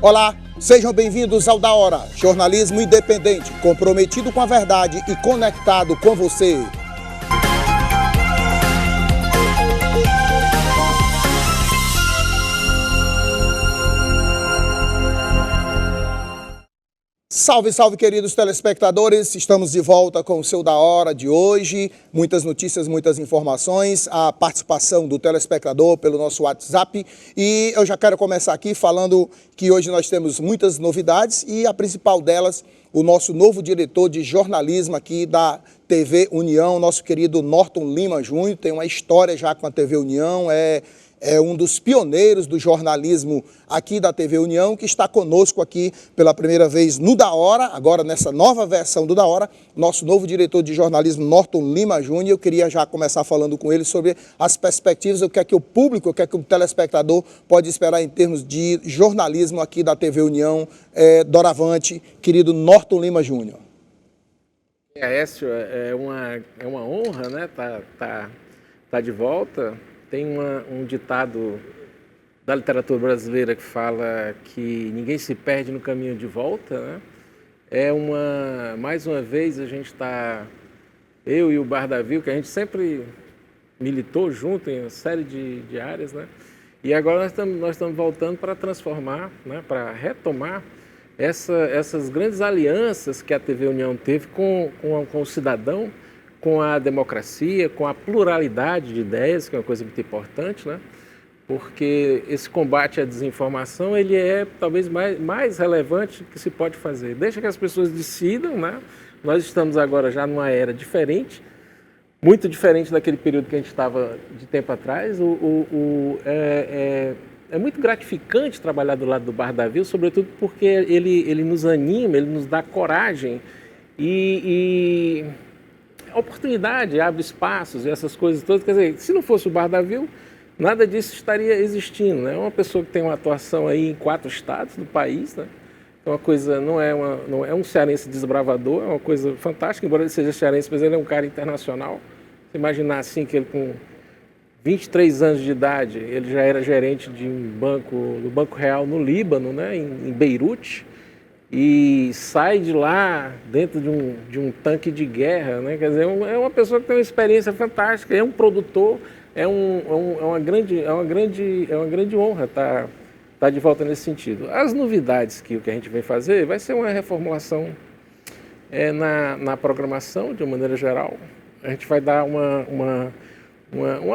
Olá, sejam bem-vindos ao Da Hora, jornalismo independente, comprometido com a verdade e conectado com você. Salve, salve, queridos telespectadores, estamos de volta com o seu Da Hora de hoje, muitas notícias, muitas informações, a participação do telespectador pelo nosso WhatsApp e eu já quero começar aqui falando que hoje nós temos muitas novidades e a principal delas, o nosso novo diretor de jornalismo aqui da TV União, nosso querido Norton Lima Júnior, tem uma história já com a TV União, é um dos pioneiros do jornalismo aqui da TV União, que está conosco aqui pela primeira vez no Da Hora, agora nessa nova versão do Da Hora, nosso novo diretor de jornalismo, Norton Lima Júnior. Eu queria já começar falando com ele sobre as perspectivas, o que é que o público, o que é que o telespectador pode esperar em termos de jornalismo aqui da TV União. Doravante, querido Norton Lima Júnior. Aécio, é uma honra, né, tá de volta. Tem um ditado da literatura brasileira que fala que ninguém se perde no caminho de volta, né? Mais uma vez a gente está, eu e o Bardavil, que a gente sempre militou junto em uma série de áreas, né? E agora nós estamos voltando para transformar, né? Para retomar essas grandes alianças que a TV União teve com o cidadão, com a democracia, com a pluralidade de ideias, que é uma coisa muito importante, né? Porque esse combate à desinformação, ele é talvez mais relevante que se pode fazer. Deixa que as pessoas decidam, né? Nós estamos agora já numa era diferente, muito diferente daquele período que a gente estava de tempo atrás. É muito gratificante trabalhar do lado do Bardavil, sobretudo porque ele nos anima, ele nos dá coragem e oportunidade, abre espaços e essas coisas todas. Quer dizer, se não fosse o Bardavil, nada disso estaria existindo, né? É uma pessoa que tem uma atuação aí em 4 estados do país, né? É uma coisa, não é um cearense desbravador, é uma coisa fantástica, embora ele seja cearense, mas ele é um cara internacional. Você imaginar assim que ele com 23 anos de idade, ele já era gerente de do Banco Real no Líbano, né? Em Beirute, e sai de lá dentro de um tanque de guerra, né? Quer dizer, é uma pessoa que tem uma experiência fantástica, é um produtor, é uma grande honra estar de volta nesse sentido. As novidades que a gente vem fazer vai ser uma reformulação na programação, de uma maneira geral. A gente vai dar uma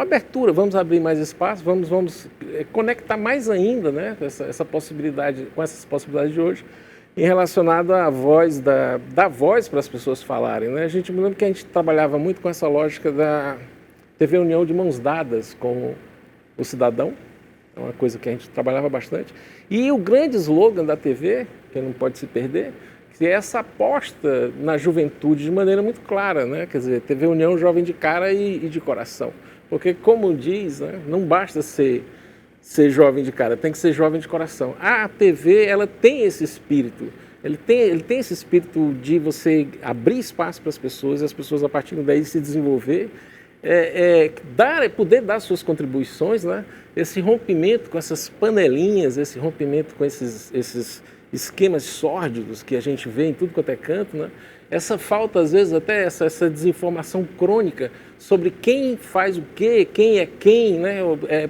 abertura, vamos abrir mais espaço, vamos conectar mais ainda, né? Essa possibilidade, com essas possibilidades de hoje, em relacionado à voz, da voz para as pessoas falarem, né? A gente me lembra que a gente trabalhava muito com essa lógica da TV União de mãos dadas com o cidadão, é uma coisa que a gente trabalhava bastante. E o grande slogan da TV, que não pode se perder, que é essa aposta na juventude de maneira muito clara, né? Quer dizer, TV União jovem de cara e de coração. Porque, como diz, né, não basta ser jovem de cara, tem que ser jovem de coração. A TV, ela tem esse espírito, ele tem esse espírito de você abrir espaço para as pessoas, e as pessoas a partir daí se desenvolver, poder dar suas contribuições, né? Esse rompimento com essas panelinhas, esse rompimento com esses esquemas sórdidos que a gente vê em tudo quanto é canto, né? Essa falta, às vezes, até essa desinformação crônica sobre quem faz o quê, quem é quem, né?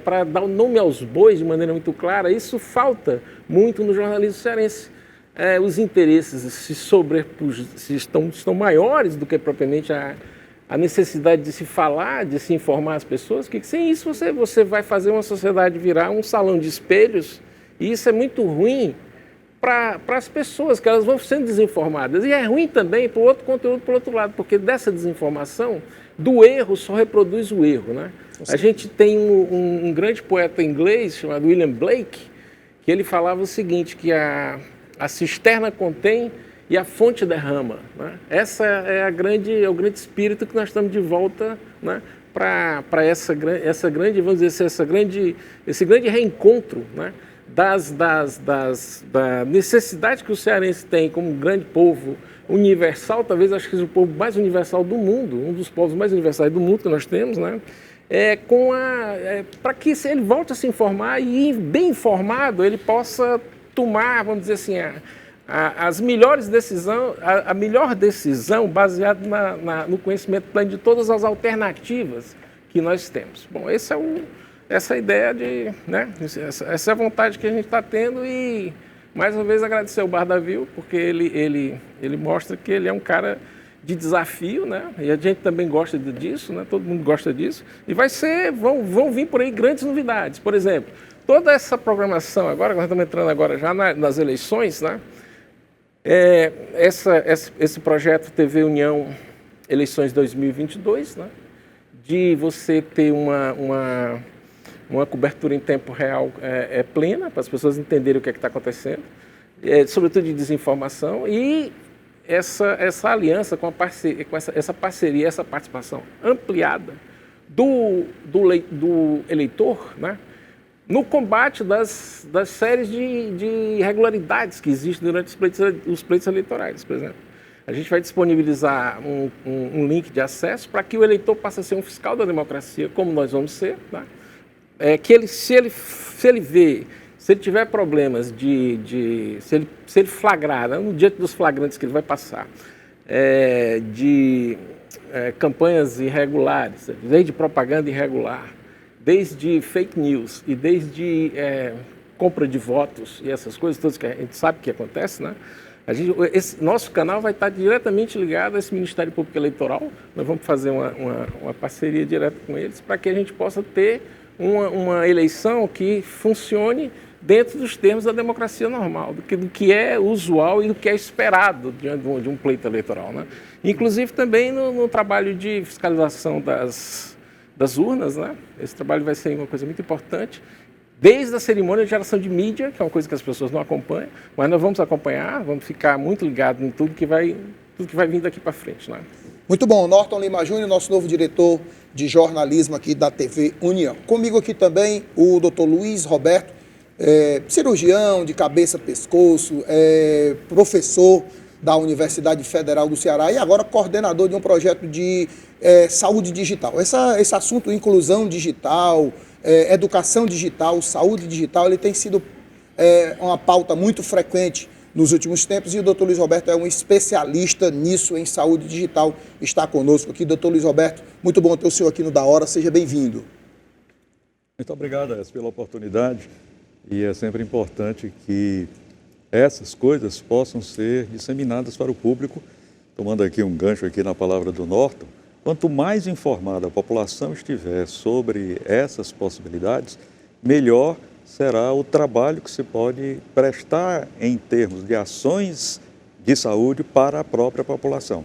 Para dar o nome aos bois de maneira muito clara, isso falta muito no jornalismo cearense. Os interesses estão maiores do que propriamente a necessidade de se falar, de se informar as pessoas, que sem isso você vai fazer uma sociedade virar um salão de espelhos, e isso é muito ruim para as pessoas, que elas vão sendo desinformadas. E é ruim também para o outro conteúdo, por outro lado, porque dessa desinformação, do erro só reproduz o erro, né? A gente tem um grande poeta inglês chamado William Blake, que ele falava o seguinte, que a cisterna contém e a fonte derrama, né? Essa é o grande espírito que nós estamos de volta, né? Para essa grande, vamos dizer, esse grande reencontro, né? Da necessidade que o cearense tem como um grande povo universal, talvez acho que seja o povo mais universal do mundo, um dos povos mais universais do mundo que nós temos, né? Para que ele volte a se informar e, bem informado, ele possa tomar, vamos dizer assim, as melhores decisões, a melhor decisão baseada no conhecimento pleno de todas as alternativas que nós temos. Bom, essa é a ideia de, né, essa é a vontade que a gente está tendo e, mais uma vez, agradecer ao Bardavil, porque ele mostra que ele é um cara de desafio, né, e a gente também gosta disso, né, todo mundo gosta disso, e vão vir por aí grandes novidades. Por exemplo, toda essa programação, agora nós estamos entrando agora já nas eleições, né, esse projeto TV União Eleições 2022, né, de você ter uma cobertura em tempo real plena, para as pessoas entenderem o que está acontecendo, sobretudo de desinformação, e essa aliança com essa parceria, essa participação ampliada do eleitor, né, no combate das séries de irregularidades que existem durante os pleitos eleitorais, por exemplo. A gente vai disponibilizar um link de acesso para que o eleitor passe a ser um fiscal da democracia, como nós vamos ser, tá? Se ele tiver problemas se ele flagrar, né, no dia dos flagrantes que ele vai passar, campanhas irregulares, desde propaganda irregular, desde fake news e desde compra de votos e essas coisas todas que a gente sabe que acontece, né? Esse nosso canal vai estar diretamente ligado a esse Ministério Público Eleitoral. Nós vamos fazer uma parceria direta com eles para que a gente possa ter uma eleição que funcione dentro dos termos da democracia normal, do que é usual e do que é esperado diante de um pleito eleitoral, né? Inclusive também no trabalho de fiscalização das urnas, né? Esse trabalho vai ser uma coisa muito importante, desde a cerimônia de geração de mídia, que é uma coisa que as pessoas não acompanham, mas nós vamos acompanhar, vamos ficar muito ligados em tudo que vai vir daqui para frente, né? Muito bom. Norton Lima Júnior, nosso novo diretor de jornalismo aqui da TV União. Comigo aqui também o Dr. Luiz Roberto, cirurgião de cabeça, pescoço, professor da Universidade Federal do Ceará e agora coordenador de um projeto de saúde digital. Esse assunto, inclusão digital, educação digital, saúde digital, ele tem sido uma pauta muito frequente nos últimos tempos e o Dr. Luiz Roberto é um especialista nisso, em saúde digital, está conosco aqui. Dr. Luiz Roberto, muito bom ter o senhor aqui no Da Hora, seja bem-vindo. Muito obrigado, pela oportunidade, e é sempre importante que essas coisas possam ser disseminadas para o público, tomando aqui um gancho aqui na palavra do Norton. Quanto mais informada a população estiver sobre essas possibilidades, melhor será o trabalho que se pode prestar em termos de ações de saúde para a própria população.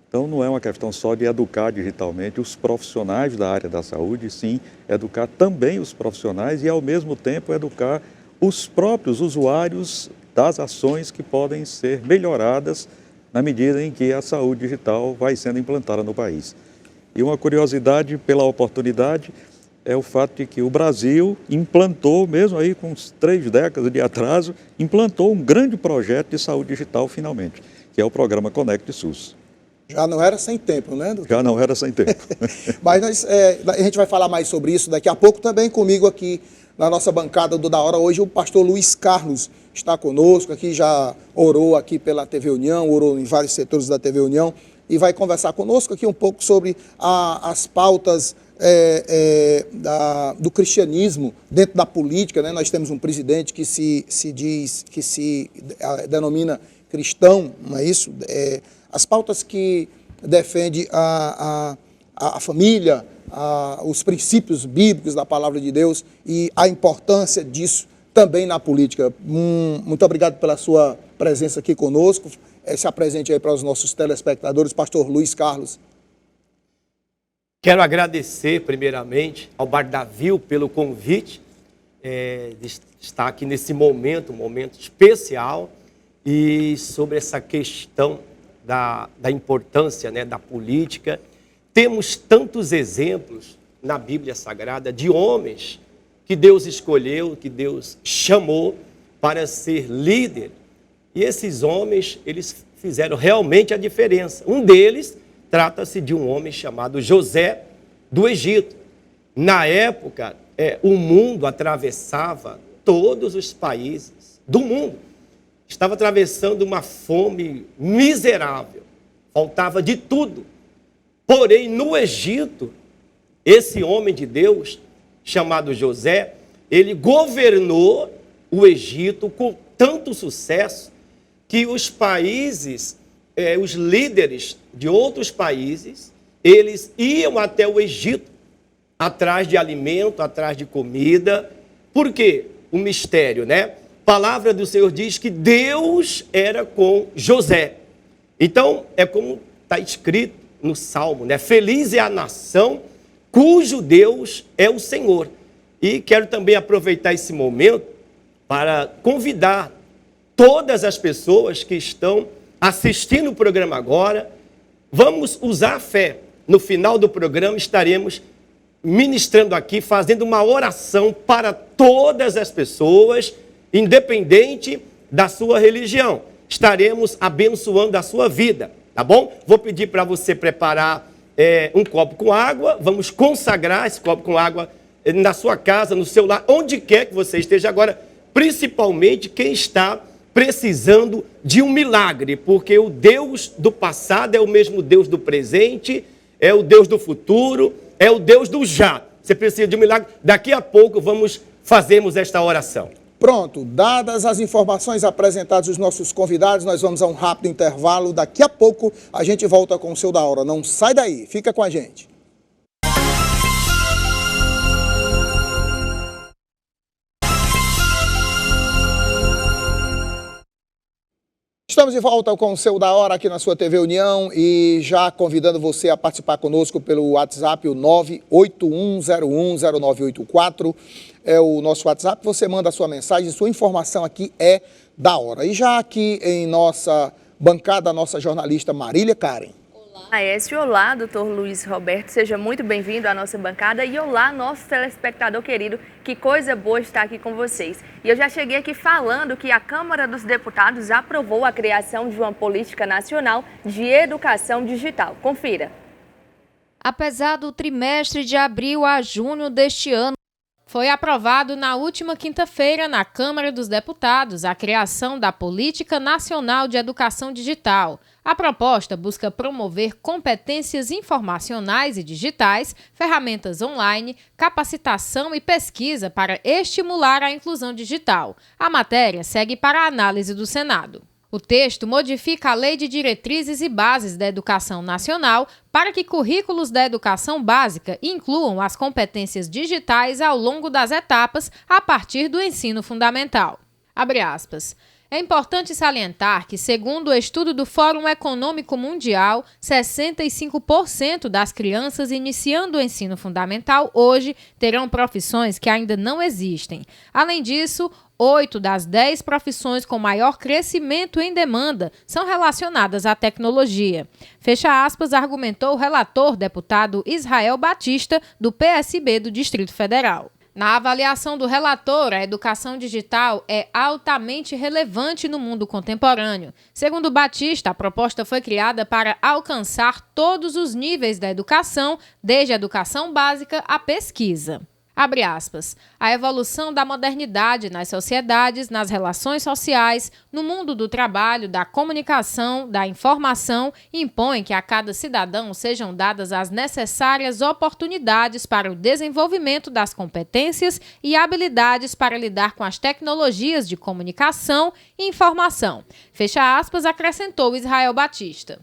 Então, não é uma questão só de educar digitalmente os profissionais da área da saúde, sim, educar também os profissionais e, ao mesmo tempo, educar os próprios usuários das ações que podem ser melhoradas na medida em que a saúde digital vai sendo implantada no país. E uma curiosidade pela oportunidade é o fato de que o Brasil implantou, mesmo aí com 3 décadas de atraso, implantou um grande projeto de saúde digital finalmente, que é o programa Conect SUS. Já não era sem tempo, né, doutor? Já não era sem tempo. Mas a gente vai falar mais sobre isso daqui a pouco. Também comigo aqui na nossa bancada do Da Hora hoje, o pastor Luiz Carlos está conosco aqui, já orou aqui pela TV União, orou em vários setores da TV União e vai conversar conosco aqui um pouco sobre as pautas do cristianismo dentro da política, né? Nós temos um presidente que se denomina cristão, não é isso? As pautas que defende a família, os princípios bíblicos da palavra de Deus e a importância disso também na política. Muito obrigado pela sua presença aqui conosco. Se apresente aí para os nossos telespectadores, pastor Luiz Carlos. Quero agradecer primeiramente ao Bardavil pelo convite de estar aqui nesse momento, um momento especial, e sobre essa questão da importância, né, da política. Temos tantos exemplos na Bíblia Sagrada de homens que Deus escolheu, que Deus chamou para ser líder. E esses homens, eles fizeram realmente a diferença. Um deles trata-se de um homem chamado José do Egito. Na época, o mundo atravessava todos os países. do mundo. Estava atravessando uma fome miserável. Faltava de tudo. Porém, no Egito, esse homem de Deus, chamado José, ele governou o Egito com tanto sucesso que os países, os líderes de outros países, eles iam até o Egito atrás de alimento, atrás de comida. Por quê? O mistério, né? A palavra do Senhor diz que Deus era com José. Então, é como está escrito no Salmo, né? Feliz é a nação cujo Deus é o Senhor. E quero também aproveitar esse momento para convidar todas as pessoas que estão assistindo o programa agora. Vamos usar a fé. No final do programa estaremos ministrando aqui, fazendo uma oração para todas as pessoas, independente da sua religião. Estaremos abençoando a sua vida, tá bom? Vou pedir para você preparar um copo com água. Vamos consagrar esse copo com água na sua casa, no seu lar, onde quer que você esteja agora, principalmente quem está precisando de um milagre, porque o Deus do passado é o mesmo Deus do presente, é o Deus do futuro, é o Deus do já. Você precisa de um milagre. Daqui a pouco fazemos esta oração. Pronto, dadas as informações apresentadas dos nossos convidados, nós vamos a um rápido intervalo. Daqui a pouco a gente volta com o Seu da Hora. Não sai daí, fica com a gente. Estamos de volta com o Seu da Hora aqui na sua TV União e já convidando você a participar conosco pelo WhatsApp, o 981010984. É o nosso WhatsApp, você manda a sua mensagem, sua informação aqui é da hora. E já aqui em nossa bancada, a nossa jornalista Marília Karen. Olá, Aécio. Olá, doutor Luiz Roberto. Seja muito bem-vindo à nossa bancada. E olá, nosso telespectador querido. Que coisa boa estar aqui com vocês. E eu já cheguei aqui falando que a Câmara dos Deputados aprovou a criação de uma política nacional de educação digital. Confira. Apesar do trimestre de abril a junho deste ano, foi aprovado na última quinta-feira na Câmara dos Deputados a criação da Política Nacional de Educação Digital. A proposta busca promover competências informacionais e digitais, ferramentas online, capacitação e pesquisa para estimular a inclusão digital. A matéria segue para a análise do Senado. O texto modifica a Lei de Diretrizes e Bases da Educação Nacional para que currículos da educação básica incluam as competências digitais ao longo das etapas a partir do ensino fundamental. Abre aspas. É importante salientar que, segundo o estudo do Fórum Econômico Mundial, 65% das crianças iniciando o ensino fundamental hoje terão profissões que ainda não existem. Além disso, 8 das 10 profissões com maior crescimento em demanda são relacionadas à tecnologia. Fecha aspas, argumentou o relator deputado Israel Batista, do PSB do Distrito Federal. Na avaliação do relator, a educação digital é altamente relevante no mundo contemporâneo. Segundo Batista, a proposta foi criada para alcançar todos os níveis da educação, desde a educação básica à pesquisa. Abre aspas. A evolução da modernidade nas sociedades, nas relações sociais, no mundo do trabalho, da comunicação, da informação, impõe que a cada cidadão sejam dadas as necessárias oportunidades para o desenvolvimento das competências e habilidades para lidar com as tecnologias de comunicação e informação. Fecha aspas, acrescentou Israel Batista.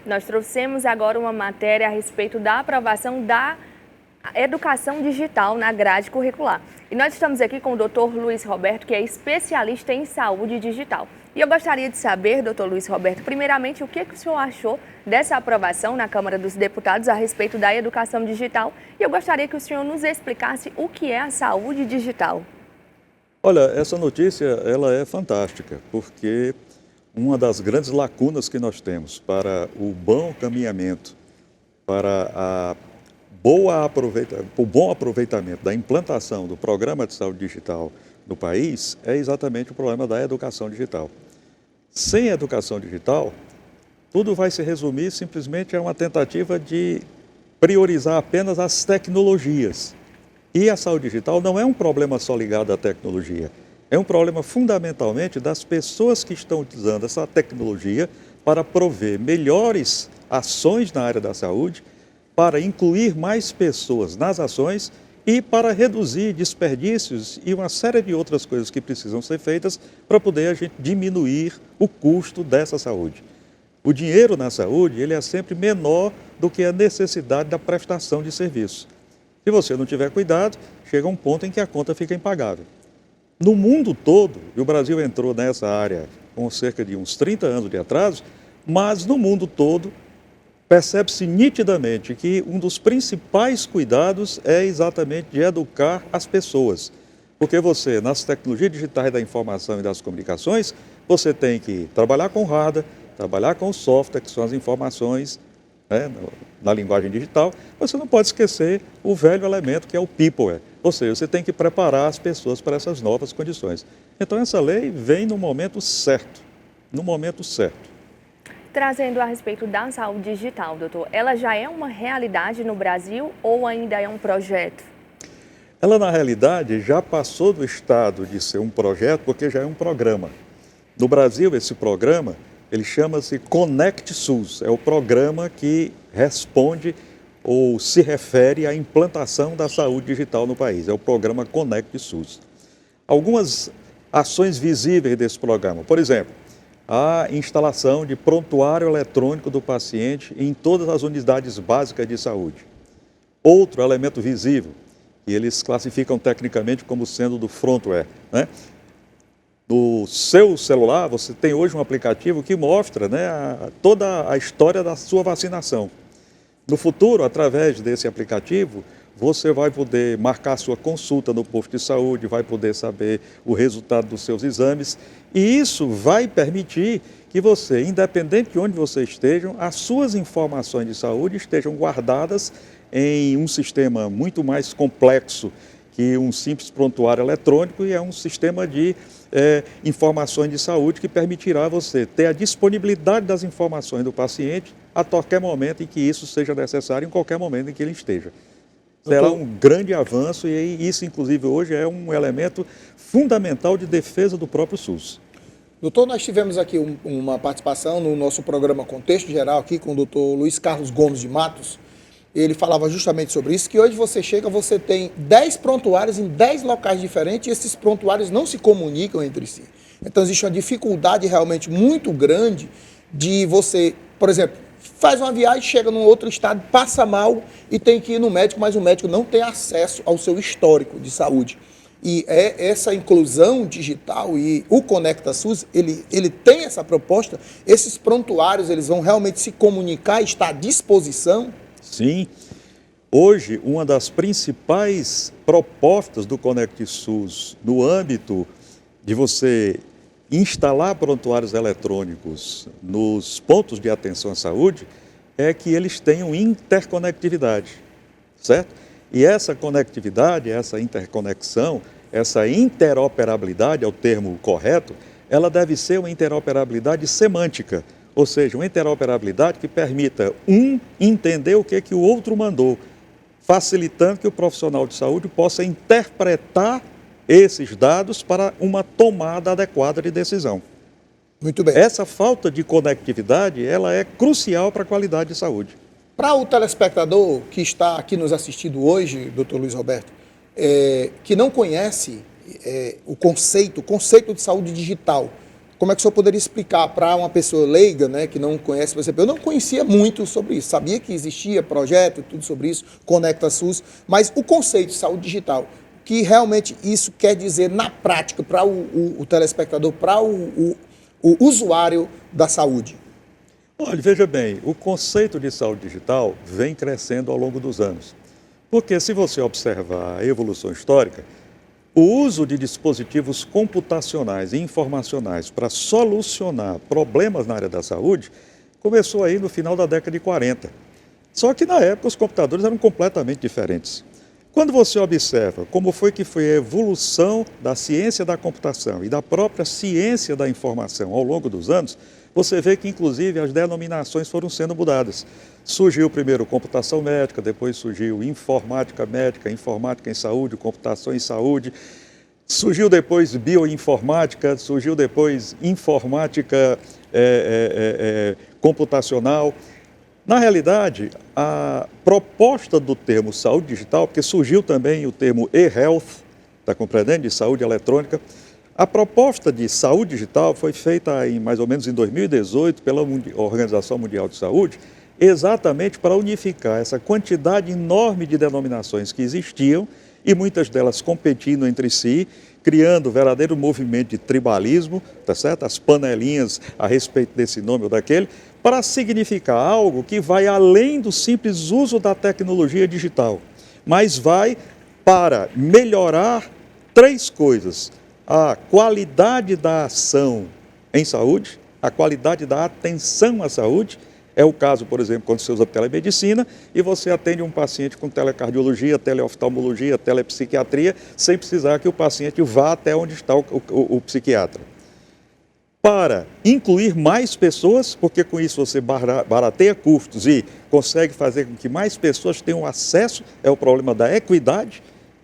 Nós trouxemos agora uma matéria a respeito da aprovação da educação digital na grade curricular. E nós estamos aqui com o Dr. Luiz Roberto, que é especialista em saúde digital. E eu gostaria de saber, Dr. Luiz Roberto, primeiramente, o que o senhor achou dessa aprovação na Câmara dos Deputados a respeito da educação digital. E eu gostaria que o senhor nos explicasse o que é a saúde digital. Olha, essa notícia ela é fantástica, porque uma das grandes lacunas que nós temos para o bom caminhamento, para o bom aproveitamento da implantação do Programa de Saúde Digital no país é exatamente o problema da educação digital. Sem educação digital, tudo vai se resumir simplesmente a uma tentativa de priorizar apenas as tecnologias. E a saúde digital não é um problema só ligado à tecnologia, É um problema fundamentalmente das pessoas que estão utilizando essa tecnologia para prover melhores ações na área da saúde, para incluir mais pessoas nas ações e para reduzir desperdícios e uma série de outras coisas que precisam ser feitas para poder a gente diminuir o custo dessa saúde. O dinheiro na saúde, ele é sempre menor do que a necessidade da prestação de serviço. Se você não tiver cuidado, chega um ponto em que a conta fica impagável. No mundo todo, e o Brasil entrou nessa área com cerca de uns 30 anos de atraso, mas no mundo todo percebe-se nitidamente que um dos principais cuidados é exatamente de educar as pessoas. Porque você, nas tecnologias digitais da informação e das comunicações, você tem que trabalhar com hardware, trabalhar com software, que são as informações, né, na linguagem digital. Você não pode esquecer o velho elemento que é o peopleware. Ou seja, você tem que preparar as pessoas para essas novas condições. Então, essa lei vem no momento certo, no momento certo. Trazendo a respeito da saúde digital, doutor, ela já é uma realidade no Brasil ou ainda é um projeto? Ela, na realidade, já passou do estado de ser um projeto, porque já é um programa. No Brasil, esse programa, ele chama-se Conect SUS, é o programa que responde ou se refere à implantação da saúde digital no país, é o programa Conect SUS. Algumas ações visíveis desse programa, por exemplo, a instalação de prontuário eletrônico do paciente em todas as unidades básicas de saúde. Outro elemento visível, que eles classificam tecnicamente como sendo do frontware, né? No seu celular, você tem hoje um aplicativo que mostra, né, toda a história da sua vacinação. No futuro, através desse aplicativo, você vai poder marcar sua consulta no posto de saúde, vai poder saber o resultado dos seus exames, e isso vai permitir que você, independente de onde você esteja, as suas informações de saúde estejam guardadas em um sistema muito mais complexo que um simples prontuário eletrônico, e é um sistema de informações de saúde que permitirá você ter a disponibilidade das informações do paciente a qualquer momento em que isso seja necessário, em qualquer momento em que ele esteja. Será um grande avanço, e isso, inclusive, hoje é um elemento fundamental de defesa do próprio SUS. Doutor, nós tivemos aqui uma participação no nosso programa Contexto Geral aqui com o doutor Luiz Carlos Gomes de Matos. Ele falava justamente sobre isso, que hoje você chega, você tem 10 prontuários em 10 locais diferentes e esses prontuários não se comunicam entre si. Então existe uma dificuldade realmente muito grande de você, por exemplo, faz uma viagem, chega num outro estado, passa mal e tem que ir no médico, mas o médico não tem acesso ao seu histórico de saúde. E essa inclusão digital e o Conecta SUS, ele tem essa proposta, esses prontuários eles vão realmente se comunicar, estar à disposição. Sim, hoje uma das principais propostas do Conect SUS no âmbito de você instalar prontuários eletrônicos nos pontos de atenção à saúde é que eles tenham interconectividade, certo? E essa conectividade, essa interconexão, essa interoperabilidade, é o termo correto, ela deve ser uma interoperabilidade semântica, ou seja, uma interoperabilidade que permita um entender o que o outro mandou, facilitando que o profissional de saúde possa interpretar esses dados para uma tomada adequada de decisão. Muito bem. Essa falta de conectividade, ela é crucial para a qualidade de saúde. Para o telespectador que está aqui nos assistindo hoje, doutor Luiz Roberto, que não conhece o conceito de saúde digital, como é que o senhor poderia explicar para uma pessoa leiga, né, que não conhece, por exemplo, eu não conhecia muito sobre isso, sabia que existia projeto e tudo sobre isso, Conecta SUS, mas o conceito de saúde digital, que realmente isso quer dizer na prática para o telespectador, para o usuário da saúde? Olha, veja bem, o conceito de saúde digital vem crescendo ao longo dos anos. Porque se você observar a evolução histórica, o uso de dispositivos computacionais e informacionais para solucionar problemas na área da saúde começou aí no final da década de 40. Só que na época os computadores eram completamente diferentes. Quando você observa como foi a evolução da ciência da computação e da própria ciência da informação ao longo dos anos, você vê que, inclusive, as denominações foram sendo mudadas. Surgiu primeiro computação médica, depois surgiu informática médica, informática em saúde, computação em saúde. Surgiu depois bioinformática, surgiu depois informática computacional. Na realidade, a proposta do termo saúde digital, porque surgiu também o termo e-health, está compreendendo, de saúde eletrônica. A proposta de saúde digital foi feita mais ou menos em 2018 pela Organização Mundial de Saúde, exatamente para unificar essa quantidade enorme de denominações que existiam e muitas delas competindo entre si, criando um verdadeiro movimento de tribalismo, tá certo? As panelinhas a respeito desse nome ou daquele, para significar algo que vai além do simples uso da tecnologia digital, mas vai para melhorar 3 coisas: a qualidade da ação em saúde, a qualidade da atenção à saúde. É o caso, por exemplo, quando você usa telemedicina e você atende um paciente com telecardiologia, teleoftalmologia, telepsiquiatria, sem precisar que o paciente vá até onde está o psiquiatra. Para incluir mais pessoas, porque com isso você barateia custos e consegue fazer com que mais pessoas tenham acesso, é o problema da equidade.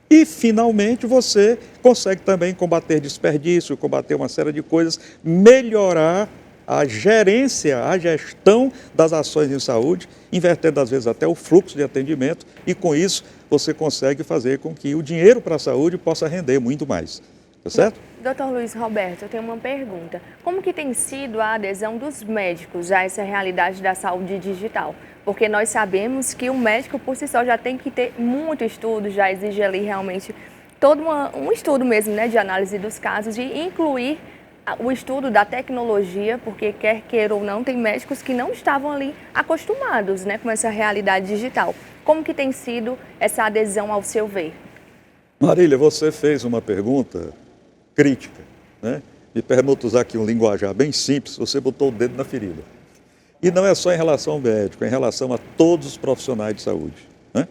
E, finalmente, você consegue também combater desperdício, combater uma série de coisas, melhorar a gerência, a gestão das ações em saúde, invertendo às vezes até o fluxo de atendimento, e com isso você consegue fazer com que o dinheiro para a saúde possa render muito mais. Tá certo? Dr. Luiz Roberto, eu tenho uma pergunta. Como que tem sido a adesão dos médicos a essa realidade da saúde digital? Porque nós sabemos que o médico por si só já tem que ter muito estudo, já exige ali realmente todo um estudo mesmo, né, de análise dos casos, de incluir o estudo da tecnologia, porque quer queira ou não, tem médicos que não estavam ali acostumados, né, com essa realidade digital. Como que tem sido essa adesão ao seu ver? Marília, você fez uma pergunta crítica, né? Me permito usar aqui um linguajar bem simples, você botou o dedo na ferida. E não é só em relação ao médico, é em relação a todos os profissionais de saúde, né?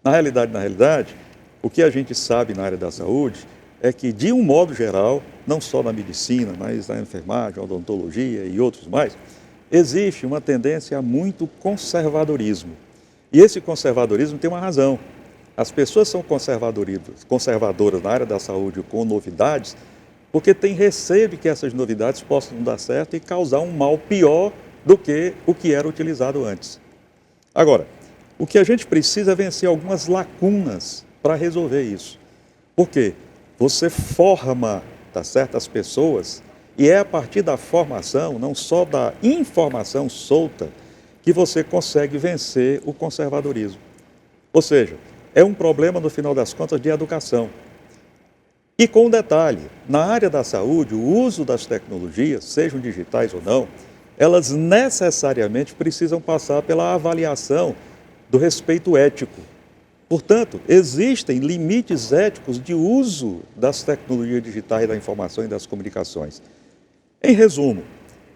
Na realidade, o que a gente sabe na área da saúde é que, de um modo geral, não só na medicina, mas na enfermagem, odontologia e outros mais, existe uma tendência a muito conservadorismo. E esse conservadorismo tem uma razão. As pessoas são conservadoras na área da saúde com novidades, porque têm receio de que essas novidades possam não dar certo e causar um mal pior do que o que era utilizado antes. Agora, o que a gente precisa é vencer algumas lacunas para resolver isso. Por quê? Você forma, tá certo, as pessoas, e é a partir da formação, não só da informação solta, que você consegue vencer o conservadorismo. Ou seja, é um problema, no final das contas, de educação. E com um detalhe, na área da saúde, o uso das tecnologias, sejam digitais ou não, elas necessariamente precisam passar pela avaliação do respeito ético. Portanto, existem limites éticos de uso das tecnologias digitais, da informação e das comunicações. Em resumo,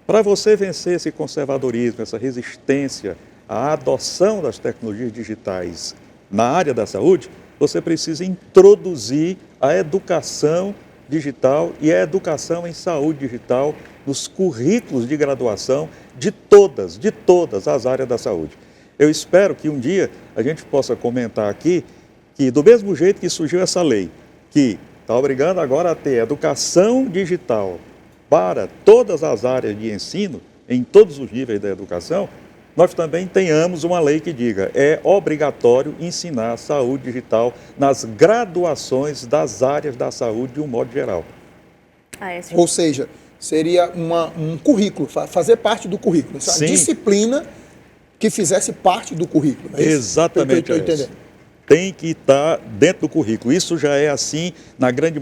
para você vencer esse conservadorismo, essa resistência à adoção das tecnologias digitais na área da saúde, você precisa introduzir a educação digital e a educação em saúde digital nos currículos de graduação de todas as áreas da saúde. Eu espero que um dia a gente possa comentar aqui que, do mesmo jeito que surgiu essa lei, que está obrigando agora a ter educação digital para todas as áreas de ensino, em todos os níveis da educação, nós também tenhamos uma lei que diga é obrigatório ensinar saúde digital nas graduações das áreas da saúde de um modo geral. Ou seja, seria um currículo, fazer parte do currículo. Sim. A disciplina que fizesse parte do currículo. É exatamente. Tem que estar dentro do currículo. Isso já é assim na grande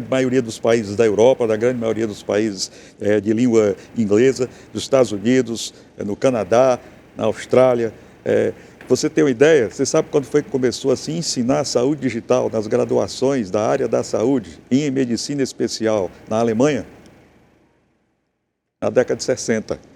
maioria dos países da Europa, na grande maioria dos países de língua inglesa, dos Estados Unidos, no Canadá, na Austrália. Você tem uma ideia? Você sabe quando foi que começou a se ensinar a saúde digital nas graduações da área da saúde e em medicina especial na Alemanha? Na década de 60.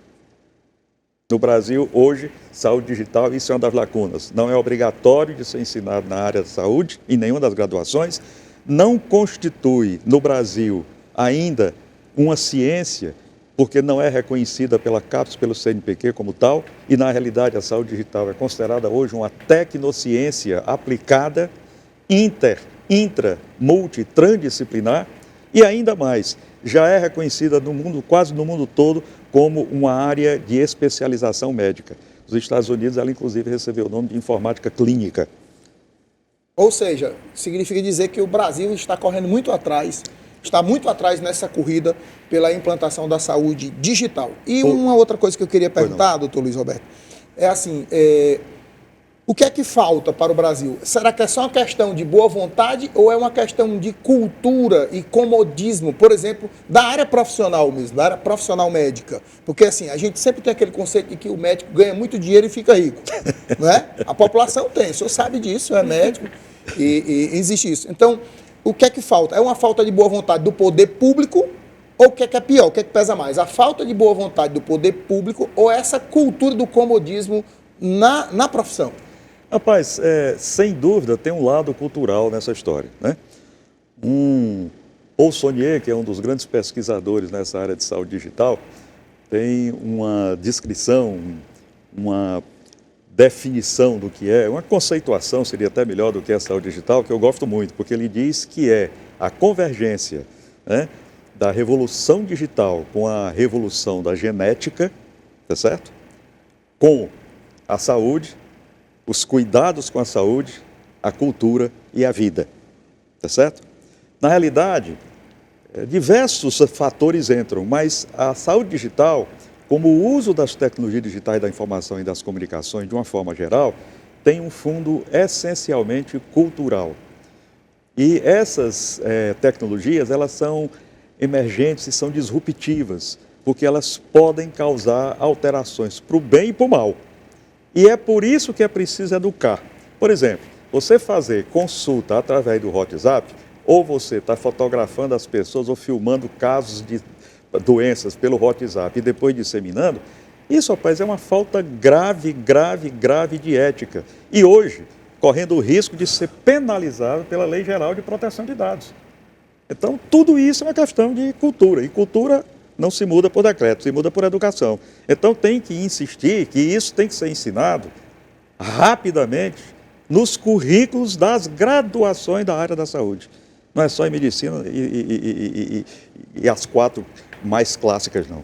No Brasil, hoje, saúde digital, isso é uma das lacunas. Não é obrigatório de ser ensinado na área da saúde, em nenhuma das graduações. Não constitui, no Brasil, ainda uma ciência, porque não é reconhecida pela CAPES, pelo CNPq como tal, e, na realidade, a saúde digital é considerada hoje uma tecnociência aplicada multi, transdisciplinar e ainda mais, já é reconhecida no mundo, quase no mundo todo, como uma área de especialização médica. Nos Estados Unidos, ela inclusive recebeu o nome de informática clínica. Ou seja, significa dizer que o Brasil está correndo muito atrás, está muito atrás nessa corrida pela implantação da saúde digital. E uma outra coisa que eu queria perguntar, doutor Luiz Roberto, é assim, o que é que falta para o Brasil? Será que é só uma questão de boa vontade ou é uma questão de cultura e comodismo, por exemplo, da área profissional mesmo, da área profissional médica? Porque assim, a gente sempre tem aquele conceito de que o médico ganha muito dinheiro e fica rico, não é? A população tem, o senhor sabe disso, é médico e existe isso. Então, o que é que falta? É uma falta de boa vontade do poder público ou o que é pior? O que é que pesa mais? A falta de boa vontade do poder público ou essa cultura do comodismo na profissão? Rapaz, sem dúvida tem um lado cultural nessa história, né? Paul Sonnier, que é um dos grandes pesquisadores nessa área de saúde digital, tem uma descrição, uma definição do que é, uma conceituação, seria até melhor do que é saúde digital, que eu gosto muito, porque ele diz que é a convergência, né, da revolução digital com a revolução da genética, tá certo? Com a saúde, os cuidados com a saúde, a cultura e a vida, tá certo? Na realidade, diversos fatores entram, mas a saúde digital, como o uso das tecnologias digitais da informação e das comunicações de uma forma geral, tem um fundo essencialmente cultural. E essas tecnologias, elas são emergentes e são disruptivas, porque elas podem causar alterações para o bem e para o mal. E é por isso que é preciso educar. Por exemplo, você fazer consulta através do WhatsApp, ou você está fotografando as pessoas ou filmando casos de doenças pelo WhatsApp e depois disseminando, isso, rapaz, é uma falta grave de ética. E hoje, correndo o risco de ser penalizado pela Lei Geral de Proteção de Dados. Então, tudo isso é uma questão de cultura. E cultura não se muda por decreto, se muda por educação. Então, tem que insistir que isso tem que ser ensinado rapidamente nos currículos das graduações da área da saúde. Não é só em medicina e as 4 mais clássicas, não.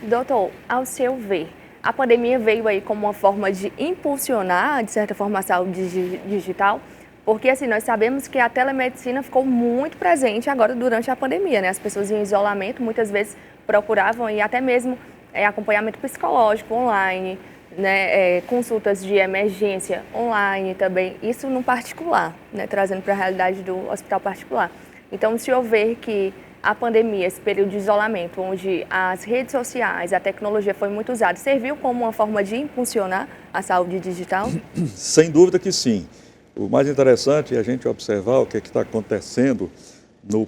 Doutor, ao seu ver, a pandemia veio aí como uma forma de impulsionar, de certa forma, a saúde digital? Porque, assim, nós sabemos que a telemedicina ficou muito presente agora durante a pandemia, né? As pessoas em isolamento muitas vezes procuravam e até mesmo acompanhamento psicológico online, né? Consultas de emergência online também, isso no particular, né? Trazendo para a realidade do hospital particular. Então, se houver que a pandemia, esse período de isolamento, onde as redes sociais, a tecnologia foi muito usada, serviu como uma forma de impulsionar a saúde digital? Sem dúvida que sim. O mais interessante é a gente observar o que está acontecendo no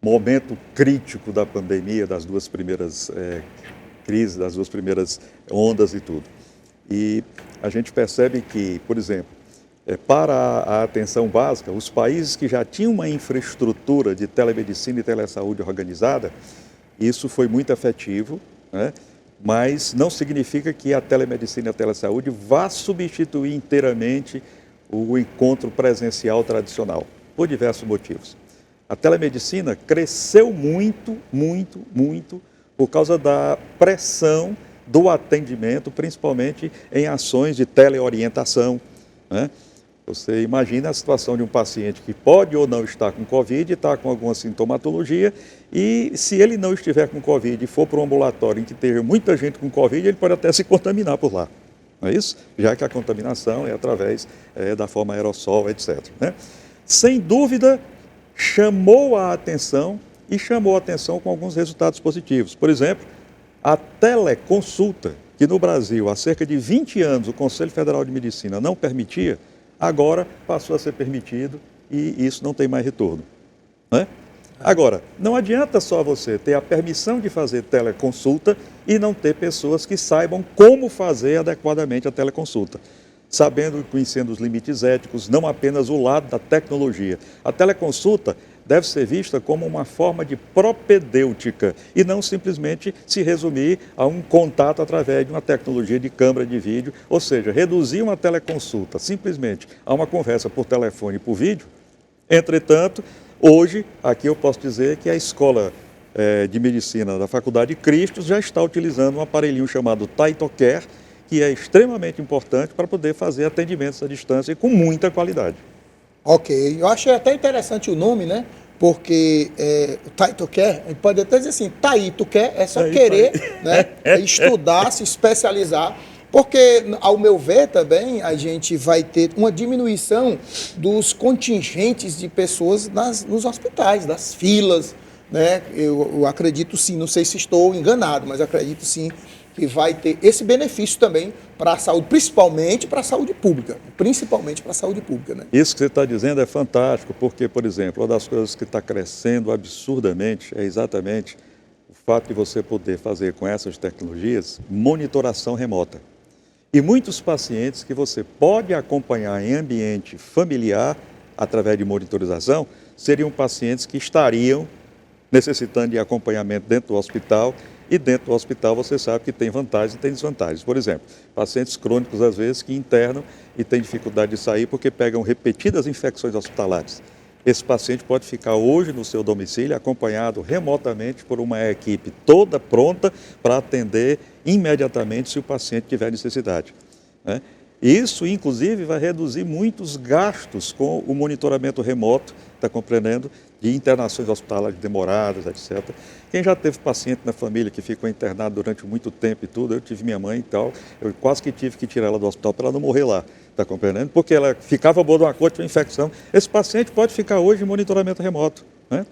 momento crítico da pandemia, das 2 primeiras crises, das 2 primeiras ondas e tudo. E a gente percebe que, por exemplo, para a atenção básica, os países que já tinham uma infraestrutura de telemedicina e telesaúde organizada, isso foi muito efetivo, né? Mas não significa que a telemedicina e a telesaúde vá substituir inteiramente o encontro presencial tradicional, por diversos motivos. A telemedicina cresceu muito por causa da pressão do atendimento, principalmente em ações de teleorientação, né? Você imagina a situação de um paciente que pode ou não estar com Covid, está com alguma sintomatologia, e se ele não estiver com Covid e for para um ambulatório em que esteja muita gente com Covid, ele pode até se contaminar por lá, não é isso? Já que a contaminação é através da forma aerossol, etc., né? Sem dúvida, chamou a atenção e chamou a atenção com alguns resultados positivos. Por exemplo, a teleconsulta, que no Brasil há cerca de 20 anos o Conselho Federal de Medicina não permitia, agora passou a ser permitido e isso não tem mais retorno, né? Agora, não adianta só você ter a permissão de fazer teleconsulta e não ter pessoas que saibam como fazer adequadamente a teleconsulta, sabendo e conhecendo os limites éticos, não apenas o lado da tecnologia. A teleconsulta deve ser vista como uma forma de propedêutica e não simplesmente se resumir a um contato através de uma tecnologia de câmera de vídeo, ou seja, reduzir uma teleconsulta simplesmente a uma conversa por telefone e por vídeo. Entretanto, hoje, aqui eu posso dizer que a Escola de Medicina da Faculdade Cristos já está utilizando um aparelhinho chamado TaitoCare, que é extremamente importante para poder fazer atendimentos à distância e com muita qualidade. Ok, eu achei até interessante o nome, né? Porque o TaitoCare, a gente pode até dizer assim, Taito quer, é só querer, né? Estudar, se especializar, porque, ao meu ver também, a gente vai ter uma diminuição dos contingentes de pessoas nos hospitais, das filas, né? Eu acredito sim, não sei se estou enganado, mas acredito sim que vai ter esse benefício também para a saúde, principalmente para a saúde pública, né? Isso que você está dizendo é fantástico, porque, por exemplo, uma das coisas que está crescendo absurdamente é exatamente o fato de você poder fazer com essas tecnologias monitoração remota. E muitos pacientes que você pode acompanhar em ambiente familiar, através de monitorização, seriam pacientes que estariam necessitando de acompanhamento dentro do hospital, e dentro do hospital você sabe que tem vantagens e tem desvantagens. Por exemplo, pacientes crônicos, às vezes, que internam e têm dificuldade de sair porque pegam repetidas infecções hospitalares. Esse paciente pode ficar hoje no seu domicílio, acompanhado remotamente por uma equipe toda pronta para atender imediatamente se o paciente tiver necessidade, né? Isso, inclusive, vai reduzir muitos gastos com o monitoramento remoto, está compreendendo, de internações hospitalares demoradas, etc. Quem já teve paciente na família que ficou internado durante muito tempo e tudo, eu tive minha mãe e tal, eu quase que tive que tirar ela do hospital para ela não morrer lá, está compreendendo? Porque ela ficava boa de uma coisa, tinha uma infecção. Esse paciente pode ficar hoje em monitoramento remoto, né?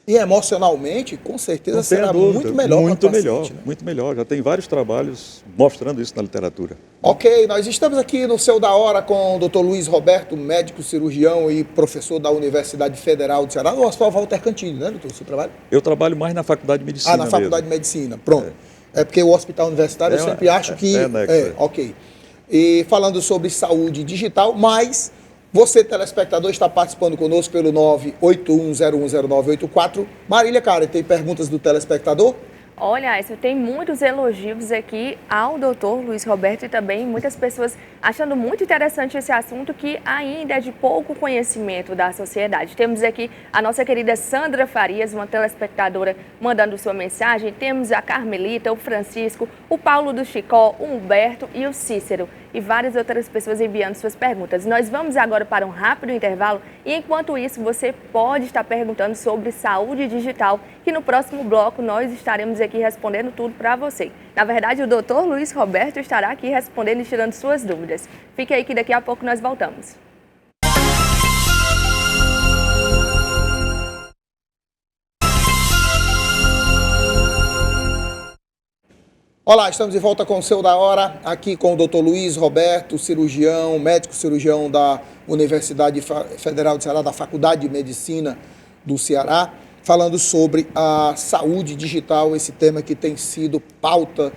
E emocionalmente, com certeza, Não tenha será dúvida, muito melhor para o paciente, né? Muito melhor. Já tem vários trabalhos mostrando isso na literatura. Ok, nós estamos aqui no Seu da Hora com o Dr. Luiz Roberto, médico cirurgião e professor da Universidade Federal de Ceará, no Hospital Walter Cantini, né, doutor? Seu trabalho? Eu trabalho mais na Faculdade de Medicina na Faculdade de Medicina, pronto. É porque o Hospital Universitário eu sempre acho que... ok. E falando sobre saúde digital, mas... Você, telespectador, está participando conosco pelo 981010984. Marília, cara, tem perguntas do telespectador? Olha, isso tem muitos elogios aqui ao doutor Luiz Roberto e também muitas pessoas achando muito interessante esse assunto que ainda é de pouco conhecimento da sociedade. Temos aqui a nossa querida Sandra Farias, uma telespectadora, mandando sua mensagem. Temos a Carmelita, o Francisco, o Paulo do Chicó, o Humberto e o Cícero. E várias outras pessoas enviando suas perguntas. Nós vamos agora para um rápido intervalo e, enquanto isso, você pode estar perguntando sobre saúde digital, que no próximo bloco nós estaremos aqui respondendo tudo para você. Na verdade, o doutor Luiz Roberto estará aqui respondendo e tirando suas dúvidas. Fique aí que daqui a pouco nós voltamos. Olá, estamos de volta com o Seu da Hora, aqui com o Dr. Luiz Roberto, cirurgião, médico cirurgião da Universidade Federal de Ceará, da Faculdade de Medicina do Ceará, falando sobre a saúde digital, esse tema que tem sido pauta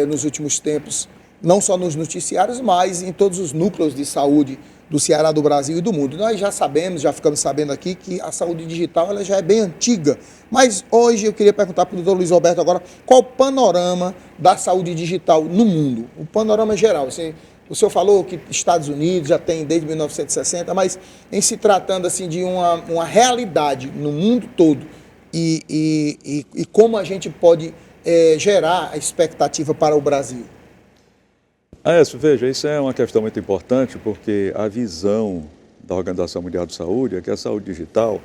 nos últimos tempos, não só nos noticiários, mas em todos os núcleos de saúde do Ceará, do Brasil e do mundo. Nós já sabemos, já ficamos sabendo aqui que a saúde digital ela já é bem antiga, mas hoje eu queria perguntar para o doutor Luiz Roberto agora qual o panorama da saúde digital no mundo, o panorama geral. Assim, o senhor falou que Estados Unidos já tem desde 1960, mas em se tratando assim, de uma realidade no mundo todo e como a gente pode gerar a expectativa para o Brasil. Veja, isso é uma questão muito importante porque a visão da Organização Mundial de Saúde é que a saúde digital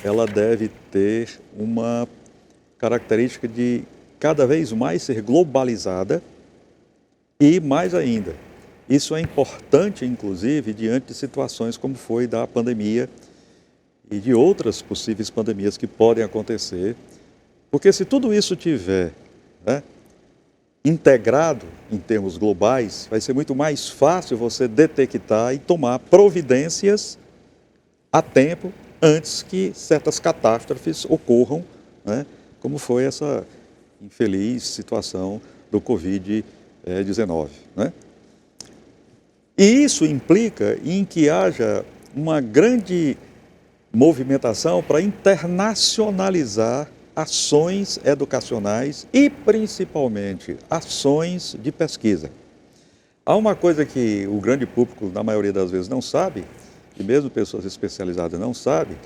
ela deve ter uma característica de cada vez mais ser globalizada e mais ainda. Isso é importante, inclusive, diante de situações como foi da pandemia e de outras possíveis pandemias que podem acontecer, porque se tudo isso tiver, integrado em termos globais, vai ser muito mais fácil você detectar e tomar providências a tempo antes que certas catástrofes ocorram, como foi essa infeliz situação do Covid-19. E isso implica em que haja uma grande movimentação para internacionalizar ações educacionais e, principalmente, ações de pesquisa. Há uma coisa que o grande público, na maioria das vezes, não sabe, e mesmo pessoas especializadas não sabem,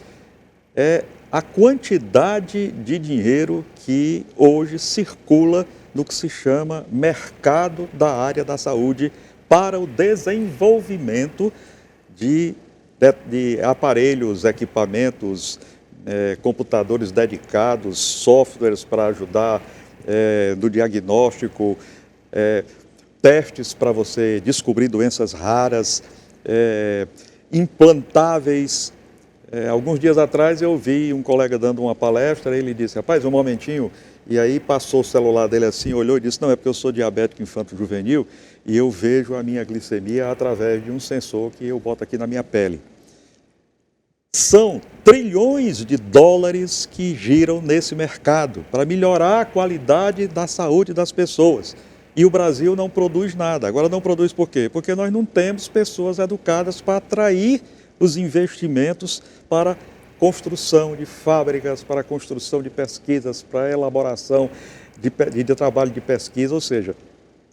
é a quantidade de dinheiro que hoje circula no que se chama mercado da área da saúde para o desenvolvimento de aparelhos, equipamentos, computadores dedicados, softwares para ajudar no diagnóstico, testes para você descobrir doenças raras, implantáveis. Alguns dias atrás eu vi um colega dando uma palestra, ele disse, rapaz, um momentinho, e aí passou o celular dele assim, olhou e disse, não, é porque eu sou diabético infanto-juvenil e eu vejo a minha glicemia através de um sensor que eu boto aqui na minha pele. São trilhões de dólares que giram nesse mercado para melhorar a qualidade da saúde das pessoas. E o Brasil não produz nada. Agora não produz por quê? Porque nós não temos pessoas educadas para atrair os investimentos para construção de fábricas, para construção de pesquisas, para elaboração de trabalho de pesquisa, ou seja,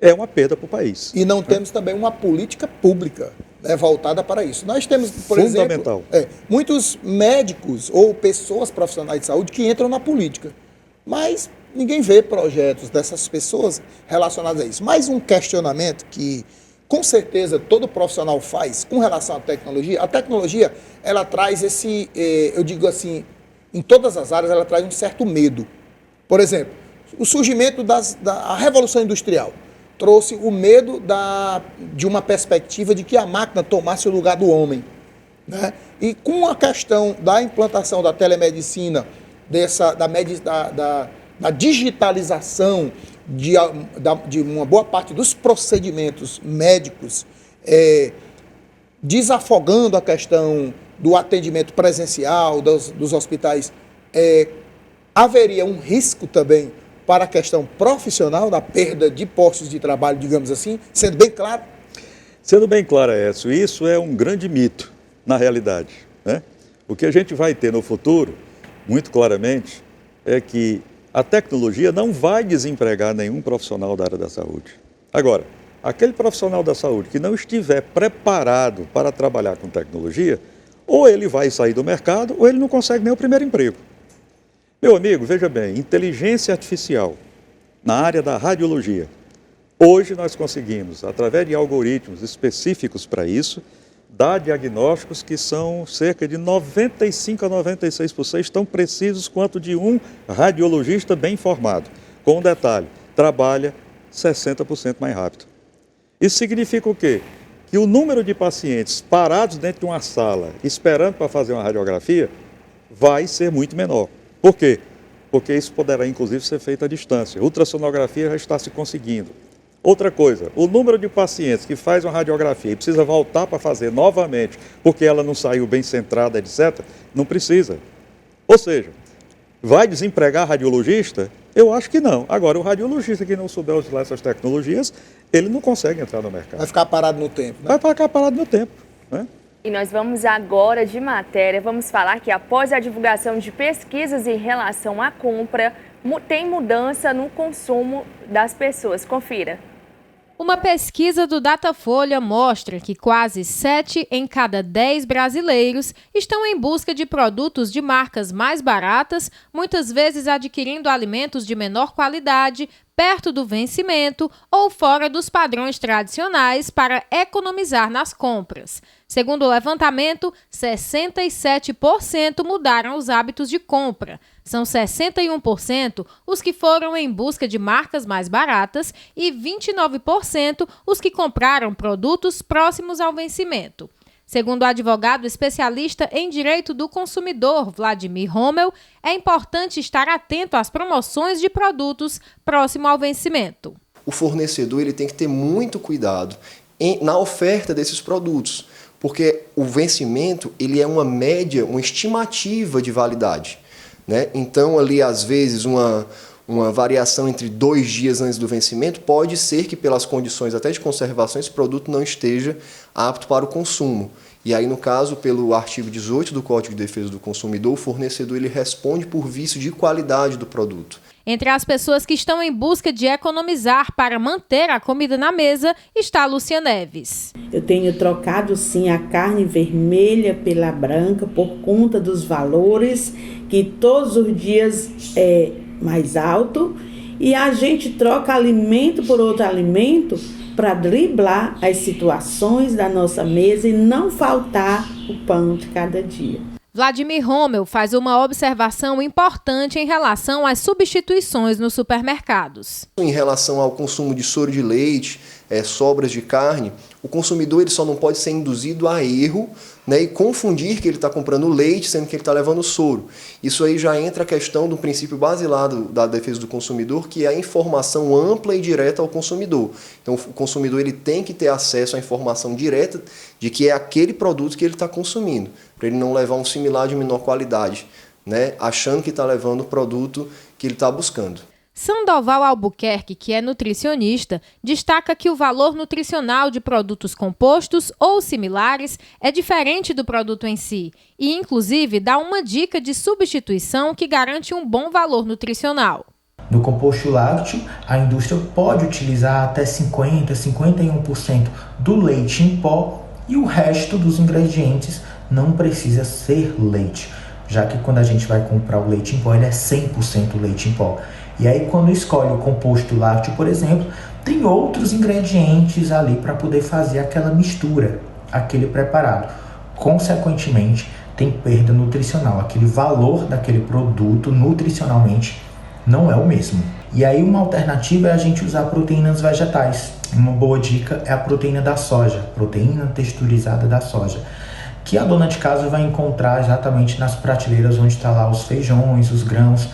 é uma perda para o país. E não temos também uma política pública, né, voltada para isso. Nós temos, por Fundamental. exemplo, muitos médicos ou pessoas profissionais de saúde que entram na política, mas ninguém vê projetos dessas pessoas relacionados a isso. Mais um questionamento que, com certeza, todo profissional faz com relação à tecnologia. A tecnologia, ela traz esse, eu digo assim, em todas as áreas, ela traz um certo medo. Por exemplo, o surgimento da Revolução Industrial trouxe o medo de uma perspectiva de que a máquina tomasse o lugar do homem, né? E com a questão da implantação da telemedicina, da digitalização de uma boa parte dos procedimentos médicos, desafogando a questão do atendimento presencial dos hospitais, haveria um risco também para a questão profissional, da perda de postos de trabalho, digamos assim, sendo bem claro? Sendo bem claro, Écio, isso é um grande mito, na realidade, né? O que a gente vai ter no futuro, muito claramente, é que a tecnologia não vai desempregar nenhum profissional da área da saúde. Agora, aquele profissional da saúde que não estiver preparado para trabalhar com tecnologia, ou ele vai sair do mercado, ou ele não consegue nem o primeiro emprego. Meu amigo, veja bem, inteligência artificial na área da radiologia. Hoje nós conseguimos, através de algoritmos específicos para isso, dar diagnósticos que são cerca de 95% a 96% tão precisos quanto de um radiologista bem formado. Com um detalhe, trabalha 60% mais rápido. Isso significa o quê? Que o número de pacientes parados dentro de uma sala, esperando para fazer uma radiografia, vai ser muito menor. Por quê? Porque isso poderá, inclusive, ser feito à distância. Ultrassonografia já está se conseguindo. Outra coisa, o número de pacientes que faz uma radiografia e precisa voltar para fazer novamente, porque ela não saiu bem centrada, etc., não precisa. Ou seja, vai desempregar radiologista? Eu acho que não. Agora, o radiologista que não souber usar essas tecnologias, ele não consegue entrar no mercado. Vai ficar parado no tempo, né? Vai ficar parado no tempo, né? E nós vamos agora de matéria, vamos falar que após a divulgação de pesquisas em relação à compra, tem mudança no consumo das pessoas. Confira. Uma pesquisa do Datafolha mostra que quase 7 em cada 10 brasileiros estão em busca de produtos de marcas mais baratas, muitas vezes adquirindo alimentos de menor qualidade, perto do vencimento ou fora dos padrões tradicionais para economizar nas compras. Segundo o levantamento, 67% mudaram os hábitos de compra. São 61% os que foram em busca de marcas mais baratas e 29% os que compraram produtos próximos ao vencimento. Segundo o advogado especialista em direito do consumidor, Vladimir Rommel, é importante estar atento às promoções de produtos próximo ao vencimento. O fornecedor ele tem que ter muito cuidado na oferta desses produtos, porque o vencimento ele é uma média, uma estimativa de validade, né? Então, ali, às vezes, uma variação entre 2 dias antes do vencimento pode ser que, pelas condições até de conservação, esse produto não esteja apto para o consumo. E aí, no caso, pelo artigo 18 do Código de Defesa do Consumidor, o fornecedor ele responde por vício de qualidade do produto. Entre as pessoas que estão em busca de economizar para manter a comida na mesa está a Lúcia Neves. Eu tenho trocado sim a carne vermelha pela branca por conta dos valores que todos os dias é mais alto, e a gente troca alimento por outro alimento para driblar as situações da nossa mesa e não faltar o pão de cada dia. Vladimir Rommel faz uma observação importante em relação às substituições nos supermercados. Em relação ao consumo de soro de leite, sobras de carne, o consumidor ele só não pode ser induzido a erro, né, e confundir que ele está comprando leite, sendo que ele está levando soro. Isso aí já entra a questão do princípio basilar da defesa do consumidor, que é a informação ampla e direta ao consumidor. Então, o consumidor ele tem que ter acesso à informação direta de que é aquele produto que ele está consumindo, para ele não levar um similar de menor qualidade, né, achando que está levando o produto que ele está buscando. Sandoval Albuquerque, que é nutricionista, destaca que o valor nutricional de produtos compostos ou similares é diferente do produto em si e, inclusive, dá uma dica de substituição que garante um bom valor nutricional. No composto lácteo, a indústria pode utilizar até 50%, 51% do leite em pó e o resto dos ingredientes não precisa ser leite, já que quando a gente vai comprar o leite em pó, ele é 100% leite em pó. E aí, quando escolhe o composto lácteo, por exemplo, tem outros ingredientes ali para poder fazer aquela mistura, aquele preparado. Consequentemente, tem perda nutricional. Aquele valor daquele produto, nutricionalmente, não é o mesmo. E aí, uma alternativa é a gente usar proteínas vegetais. Uma boa dica é a proteína da soja, proteína texturizada da soja, que a dona de casa vai encontrar exatamente nas prateleiras onde está lá os feijões, os grãos.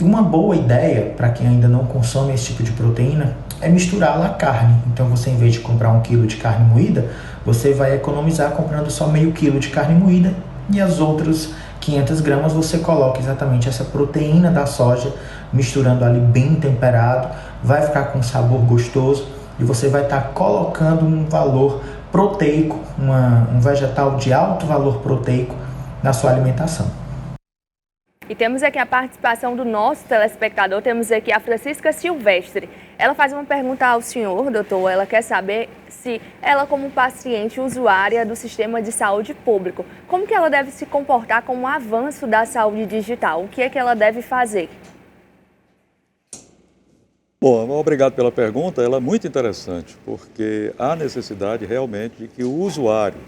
E uma boa ideia, para quem ainda não consome esse tipo de proteína, é misturá-la à carne. Então, você, em vez de comprar 1 kg de carne moída, você vai economizar comprando só meio quilo de carne moída e as outras 500 gramas você coloca exatamente essa proteína da soja, misturando ali bem temperado, vai ficar com um sabor gostoso e você vai estar colocando um valor proteico, um vegetal de alto valor proteico na sua alimentação. E temos aqui a participação do nosso telespectador, temos aqui a Francisca Silvestre. Ela faz uma pergunta ao senhor, doutor, ela quer saber se ela, como paciente usuária do sistema de saúde público, como que ela deve se comportar com o avanço da saúde digital? O que é que ela deve fazer? Bom, obrigado pela pergunta, ela é muito interessante, porque há necessidade realmente de que o usuário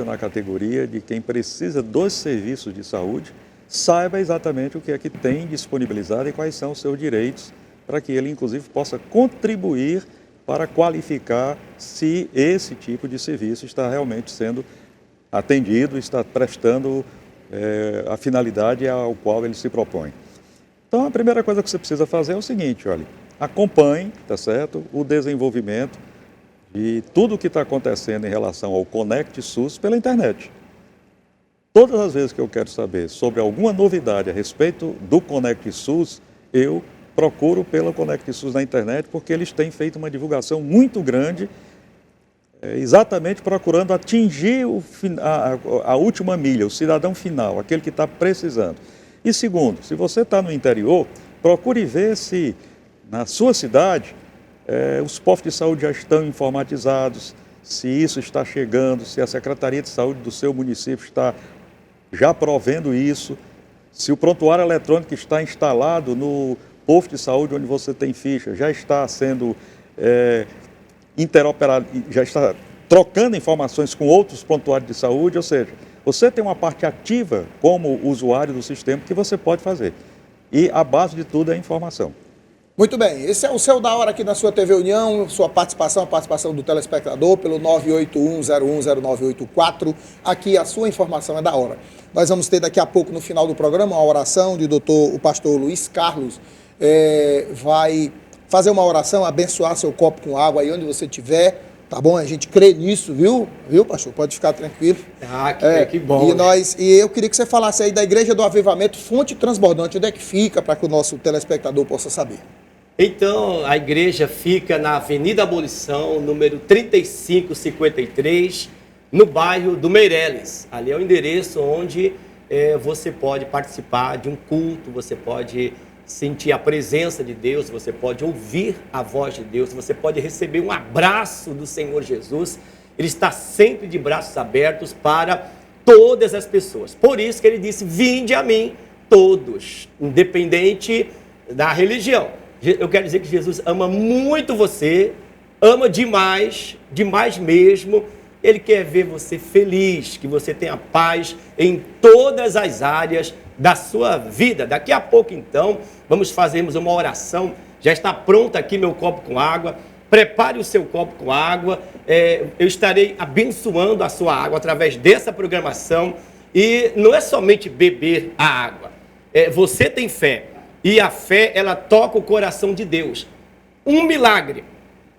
na categoria de quem precisa dos serviços de saúde, saiba exatamente o que é que tem disponibilizado e quais são os seus direitos, para que ele, inclusive, possa contribuir para qualificar se esse tipo de serviço está realmente sendo atendido, está prestando a finalidade ao qual ele se propõe. Então, a primeira coisa que você precisa fazer é o seguinte, olha, acompanhe, tá certo, o desenvolvimento de tudo o que está acontecendo em relação ao Conect SUS pela internet. Todas as vezes que eu quero saber sobre alguma novidade a respeito do Conect SUS, eu procuro pelo Conect SUS na internet, porque eles têm feito uma divulgação muito grande, exatamente procurando atingir a última milha, o cidadão final, aquele que está precisando. E segundo, se você está no interior, procure ver se na sua cidade os postos de saúde já estão informatizados, se isso está chegando, se a Secretaria de Saúde do seu município está já provendo isso, se o prontuário eletrônico que está instalado no posto de saúde onde você tem ficha já está sendo interoperado, já está trocando informações com outros prontuários de saúde, ou seja, você tem uma parte ativa como usuário do sistema que você pode fazer. E a base de tudo é a informação. Muito bem, esse é o Céu da Hora aqui na sua TV União, sua participação, a participação do telespectador pelo 981010984. Aqui a sua informação é da hora. Nós vamos ter daqui a pouco, no final do programa, uma oração de o pastor Luiz Carlos. Vai fazer uma oração, abençoar seu copo com água aí onde você estiver, tá bom? A gente crê nisso, viu? Viu, pastor? Pode ficar tranquilo. Que bom. E eu queria que você falasse aí da Igreja do Avivamento, Fonte Transbordante, onde é que fica, para que o nosso telespectador possa saber. Então, a igreja fica na Avenida Abolição, número 3553, no bairro do Meireles. Ali é o endereço onde você pode participar de um culto, você pode sentir a presença de Deus, você pode ouvir a voz de Deus, você pode receber um abraço do Senhor Jesus. Ele está sempre de braços abertos para todas as pessoas. Por isso que ele disse, vinde a mim todos, independente da religião. Eu quero dizer que Jesus ama muito você, ama demais, demais mesmo. Ele quer ver você feliz, que você tenha paz em todas as áreas da sua vida. Daqui a pouco, então, vamos fazermos uma oração. Já está pronto aqui meu copo com água. Prepare o seu copo com água. Eu estarei abençoando a sua água através dessa programação. E não é somente beber a água. Você tem fé. E a fé, ela toca o coração de Deus. Um milagre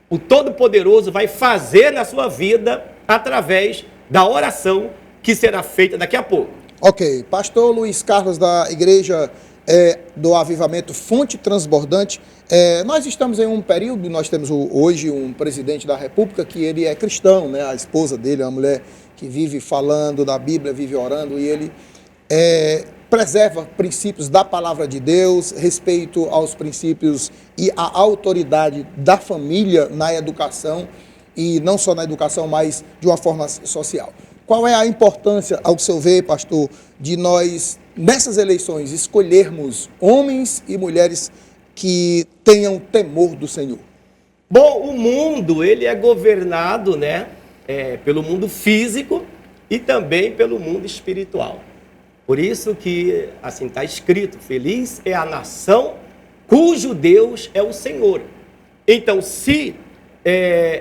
o Todo-Poderoso vai fazer na sua vida através da oração que será feita daqui a pouco. Ok. Pastor Luiz Carlos, da Igreja do Avivamento Fonte Transbordante, nós estamos em um período, nós temos hoje um presidente da República que ele é cristão, né? A esposa dele é uma mulher que vive falando da Bíblia, vive orando, e ele preserva princípios da palavra de Deus, respeito aos princípios e à autoridade da família na educação, e não só na educação, mas de uma forma social. Qual é a importância, ao seu ver, pastor, de nós, nessas eleições, escolhermos homens e mulheres que tenham temor do Senhor? Bom, o mundo, ele é governado, né, pelo mundo físico e também pelo mundo espiritual. Por isso que, assim, está escrito, feliz é a nação cujo Deus é o Senhor. Então, se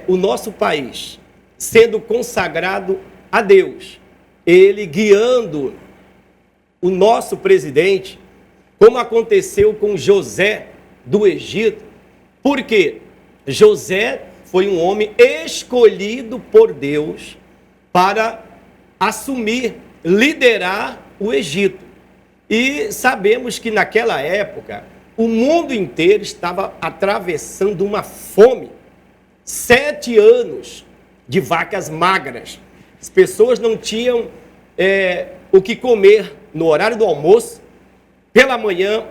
o nosso país, sendo consagrado a Deus, ele guiando o nosso presidente, como aconteceu com José do Egito, porque José foi um homem escolhido por Deus para assumir, liderar o Egito. E sabemos que naquela época o mundo inteiro estava atravessando uma fome. 7 anos de vacas magras. As pessoas não tinham o que comer no horário do almoço, pela manhã,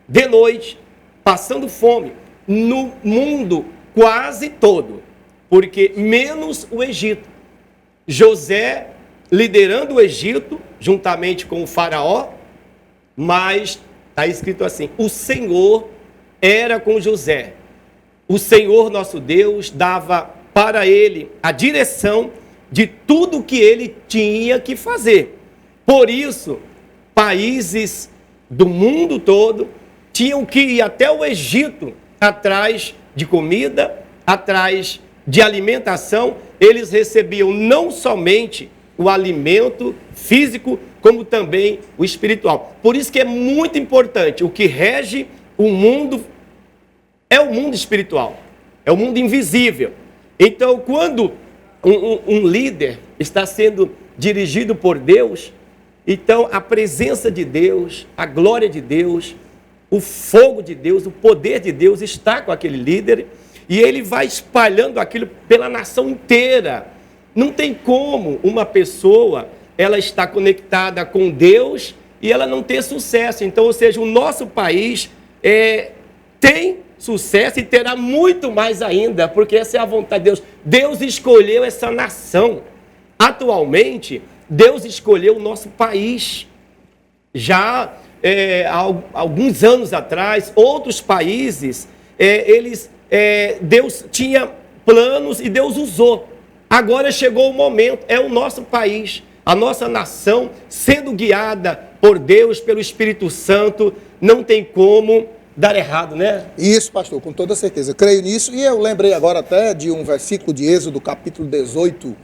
de noite, passando fome. No mundo quase todo, porque menos o Egito. José liderando o Egito, juntamente com o faraó, mas está escrito assim, o Senhor era com José. O Senhor nosso Deus dava para ele a direção de tudo que ele tinha que fazer. Por isso, países do mundo todo tinham que ir até o Egito atrás de comida, atrás de alimentação. Eles recebiam não somente o alimento físico, como também o espiritual. Por isso que é muito importante, o que rege o mundo é o mundo espiritual, é o mundo invisível. Então, quando um líder está sendo dirigido por Deus, então a presença de Deus, a glória de Deus, o fogo de Deus, o poder de Deus está com aquele líder, e ele vai espalhando aquilo pela nação inteira. Não tem como uma pessoa, ela está conectada com Deus e ela não ter sucesso. Então, ou seja, o nosso país tem sucesso e terá muito mais ainda, porque essa é a vontade de Deus. Deus escolheu essa nação. Atualmente, Deus escolheu o nosso país. Já há alguns anos atrás, outros países, Deus tinha planos e Deus usou. Agora chegou o momento, é o nosso país, a nossa nação sendo guiada por Deus, pelo Espírito Santo, não tem como dar errado, né? Isso, pastor, com toda certeza. Eu creio nisso, e eu lembrei agora até de um versículo de Êxodo, capítulo 18,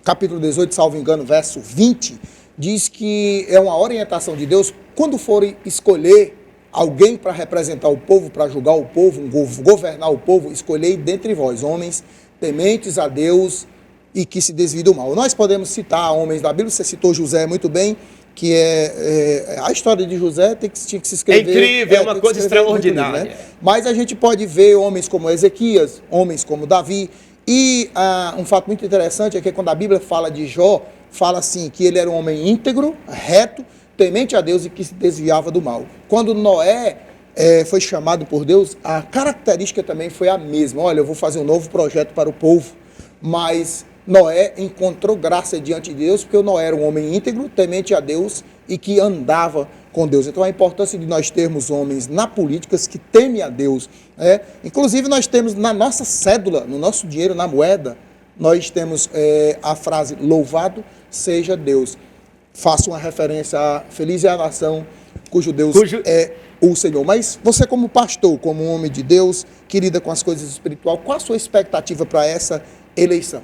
capítulo 18, salvo engano, verso 20, diz que é uma orientação de Deus, quando forem escolher alguém para representar o povo, para julgar o povo, governar o povo, escolhei dentre vós homens tementes a Deus e que se desviem do mal. Nós podemos citar homens da Bíblia, você citou José muito bem, que a história de José tinha que se escrever. É incrível, é uma coisa extraordinária. Livro, né? Mas a gente pode ver homens como Ezequias, homens como Davi, E um fato muito interessante é que quando a Bíblia fala de Jó, fala assim, que ele era um homem íntegro, reto, temente a Deus e que se desviava do mal. Quando Noé foi chamado por Deus, a característica também foi a mesma. Olha, eu vou fazer um novo projeto para o povo, mas Noé encontrou graça diante de Deus, porque o Noé era um homem íntegro, temente a Deus e que andava com Deus. Então a importância de nós termos homens na política que temem a Deus. Inclusive nós temos na nossa cédula, no nosso dinheiro, na moeda, nós temos a frase, louvado seja Deus. Faça uma referência a feliz é a nação cujo Deus é o Senhor. Mas você como pastor, como um homem de Deus, que lida com as coisas espirituais, qual a sua expectativa para essa eleição?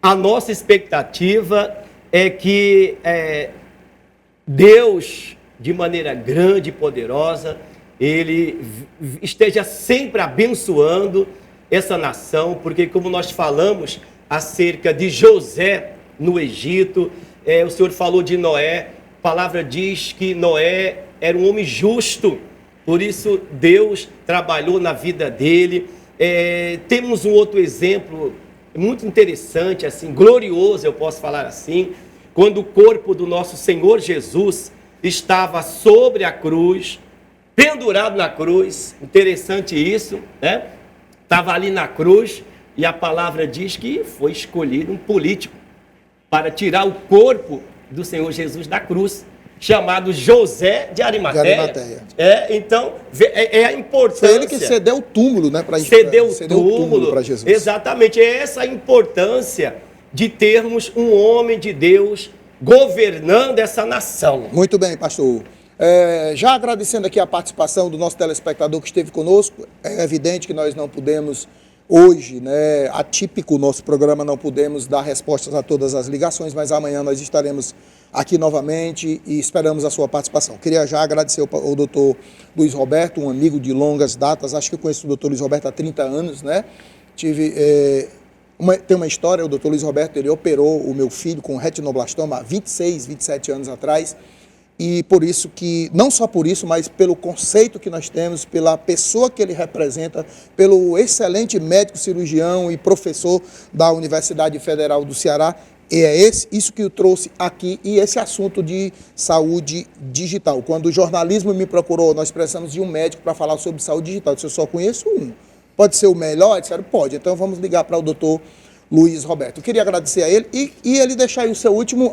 A nossa expectativa é que Deus, de maneira grande e poderosa, Ele esteja sempre abençoando essa nação, porque como nós falamos acerca de José no Egito, o Senhor falou de Noé, a palavra diz que Noé era um homem justo, por isso Deus trabalhou na vida dele. Temos um outro exemplo muito interessante, assim, glorioso, eu posso falar assim, quando o corpo do nosso Senhor Jesus estava sobre a cruz, pendurado na cruz, interessante isso, né? Estava ali na cruz e a palavra diz que foi escolhido um político para tirar o corpo do Senhor Jesus da cruz, chamado José de Arimateia. Então, a importância... Foi ele que cedeu o túmulo, né? Cedeu o túmulo para Jesus. Exatamente, é essa a importância de termos um homem de Deus governando essa nação. Muito bem, pastor. Já agradecendo aqui a participação do nosso telespectador que esteve conosco, é evidente que nós não pudemos hoje, né, atípico o nosso programa, não pudemos dar respostas a todas as ligações, mas amanhã nós estaremos aqui novamente e esperamos a sua participação. Queria já agradecer ao doutor Luiz Roberto, um amigo de longas datas, acho que eu conheço o doutor Luiz Roberto há 30 anos, né? Tem uma história, o doutor Luiz Roberto, ele operou o meu filho com retinoblastoma há 26, 27 anos atrás, e por isso que, não só por isso, mas pelo conceito que nós temos, pela pessoa que ele representa, pelo excelente médico cirurgião e professor da Universidade Federal do Ceará, isso que o trouxe aqui, e esse assunto de saúde digital. Quando o jornalismo me procurou, nós precisamos de um médico para falar sobre saúde digital. Eu disse, eu só conheço um. Pode ser o melhor? Eu disse, pode. Então vamos ligar para o doutor Luiz Roberto. Eu queria agradecer a ele e ele deixar aí a sua última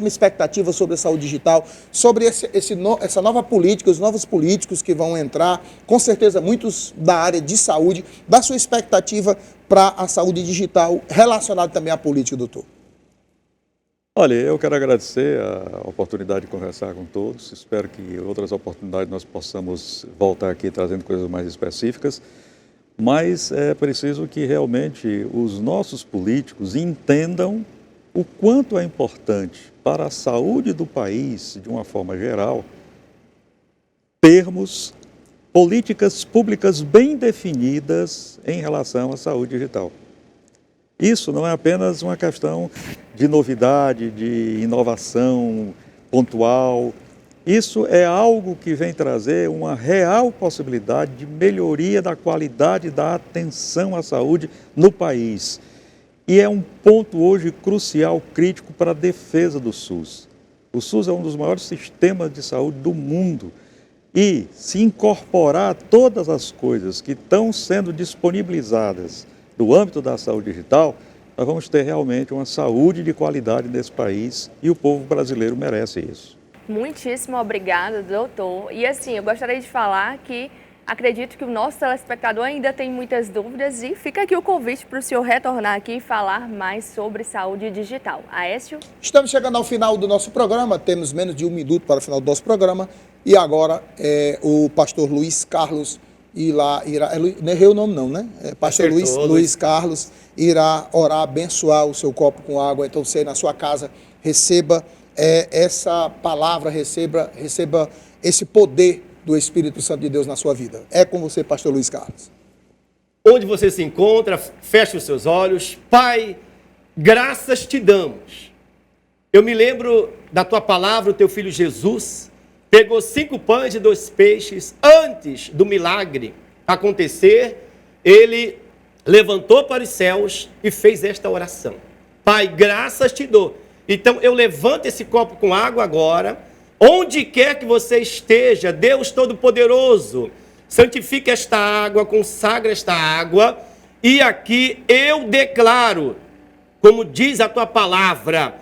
expectativa sobre a saúde digital, sobre essa nova política, os novos políticos que vão entrar, com certeza muitos da área de saúde, da sua expectativa para a saúde digital relacionada também à política, doutor. Olha, eu quero agradecer a oportunidade de conversar com todos. Espero que em outras oportunidades nós possamos voltar aqui trazendo coisas mais específicas. Mas é preciso que realmente os nossos políticos entendam o quanto é importante para a saúde do país, de uma forma geral, termos políticas públicas bem definidas em relação à saúde digital. Isso não é apenas uma questão de novidade, de inovação pontual. Isso é algo que vem trazer uma real possibilidade de melhoria da qualidade da atenção à saúde no país. E é um ponto hoje crucial, crítico para a defesa do SUS. O SUS é um dos maiores sistemas de saúde do mundo. E se incorporar todas as coisas que estão sendo disponibilizadas no âmbito da saúde digital, nós vamos ter realmente uma saúde de qualidade nesse país e o povo brasileiro merece isso. Muitíssimo obrigada, doutor. E assim, eu gostaria de falar que acredito que o nosso telespectador ainda tem muitas dúvidas e fica aqui o convite para o senhor retornar aqui e falar mais sobre saúde digital. Aécio? Estamos chegando ao final do nosso programa, temos menos de 1 minuto para o final do nosso programa e agora o pastor Luiz Carlos irá, não errei o nome não, né? Pastor Luiz Carlos irá orar, abençoar o seu copo com água, então você na sua casa receba essa palavra, receba esse poder do Espírito Santo de Deus na sua vida. É com você, pastor Luiz Carlos. Onde você se encontra, feche os seus olhos. Pai, graças te damos. Eu me lembro da tua palavra, o teu filho Jesus pegou 5 pães e 2 peixes. Antes do milagre acontecer, ele levantou para os céus e fez esta oração. Pai, graças te dou. Então eu levanto esse copo com água agora, onde quer que você esteja, Deus Todo-Poderoso, santifique esta água, consagra esta água, e aqui eu declaro, como diz a tua palavra,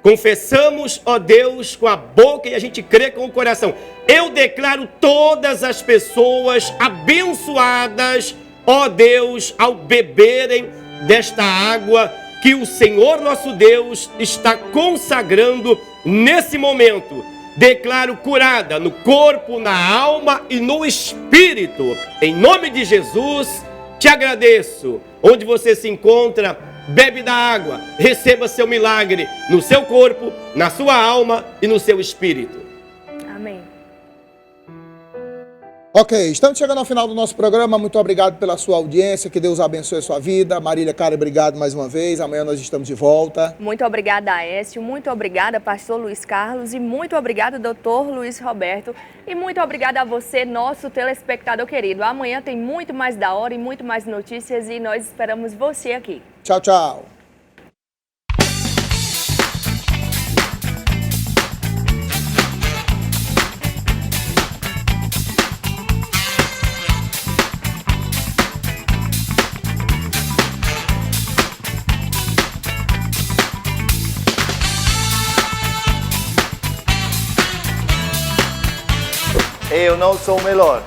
confessamos, ó Deus, com a boca e a gente crê com o coração. Eu declaro todas as pessoas abençoadas, ó Deus, ao beberem desta água que o Senhor nosso Deus está consagrando nesse momento. Declaro curada no corpo, na alma e no espírito. Em nome de Jesus, te agradeço. Onde você se encontra, bebe da água, receba seu milagre no seu corpo, na sua alma e no seu espírito. Amém. Ok, estamos chegando ao final do nosso programa. Muito obrigado pela sua audiência. Que Deus abençoe a sua vida. Marília, Cara, obrigado mais uma vez. Amanhã nós estamos de volta. Muito obrigada, Aécio. Muito obrigada, pastor Luiz Carlos. E muito obrigada, doutor Luiz Roberto. E muito obrigada a você, nosso telespectador querido. Amanhã tem muito mais da hora e muito mais notícias. E nós esperamos você aqui. Tchau, tchau. Eu não sou o melhor,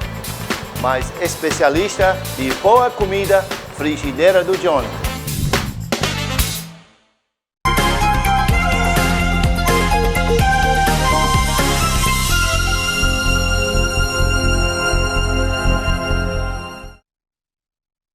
mas especialista de boa comida, Frigideira do Johnny.